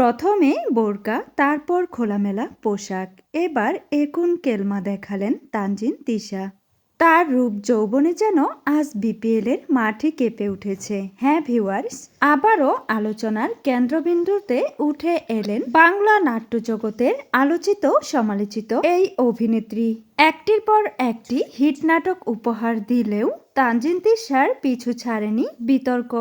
প্রথমে বোরকা, তারপর খোলামেলা পোশাক। এবার একুন কেলমা দেখালেন তানজিন তিশা। তার রূপ যৌবনে যেন আজ বিপিএল এর মাঠে কেঁপে উঠেছে। হ্যাঁ ভিউয়ার্স, আবারও আলোচনার কেন্দ্রবিন্দুতে উঠে এলেন বাংলা নাট্য জগতের আলোচিত সমালোচিত এই অভিনেত্রী। একটির পর একটি হিট নাটক উপহার দিলেও তানজিন তিশার পিছু ছাড়েনি বিতর্ক।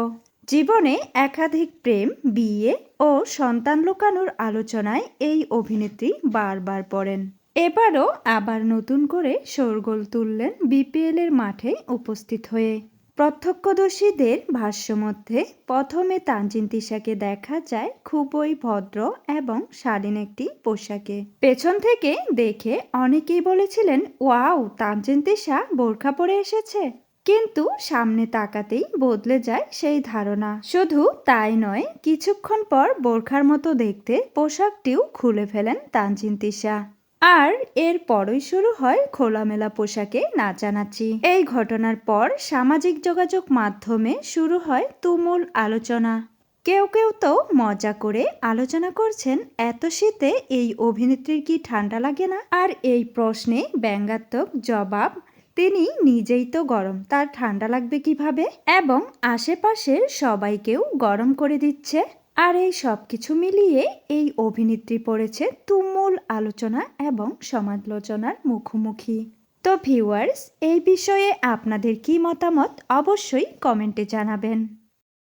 জীবনে একাধিক প্রেম, বিয়ে ও সন্তান লুকানোর আলোচনায় এই অভিনেত্রী বারবার পড়েন। এবারও আবার নতুন করে শোরগোল তুললেন বিপিএল এর মাঠে উপস্থিত হয়ে। প্রত্যক্ষদর্শীদের ভাষ্যমধ্যে প্রথমে তানজিন তিশাকে দেখা যায় খুবই ভদ্র এবং শালীন একটি পোশাকে। পেছন থেকে দেখে অনেকেই বলেছিলেন, ওয়াও, তানজিন তিশা বোরখা পরে এসেছে। কিন্তু সামনে তাকাতেই বদলে যায় সেই ধারণা। শুধু তাই নয়, কিছুক্ষণ পর বোরখার মতো দেখতে পোশাকটিও খুলে ফেলেন তানজিন তিশা। আর এর পরই শুরু হয় খোলামেলা পোশাকে নাচানাচি। এই ঘটনার পর সামাজিক যোগাযোগ মাধ্যমে শুরু হয় তুমুল আলোচনা। কেউ কেউ তো মজা করে আলোচনা করছেন, এত শীতে এই অভিনেত্রীর কি ঠান্ডা লাগে না? আর এই প্রশ্নে ব্যঙ্গাত্মক জবাব, তিনি নিজেই তো গরম, তার ঠান্ডা লাগবে কিভাবে? এবং আশেপাশের সবাইকেও গরম করে দিচ্ছে। আর এই সব কিছু মিলিয়ে এই অভিনেত্রী পড়েছে তুমুল আলোচনা এবং সমালোচনার মুখোমুখি। তো ভিউয়ার্স, এই বিষয়ে আপনাদের কি মতামত অবশ্যই কমেন্টে জানাবেন।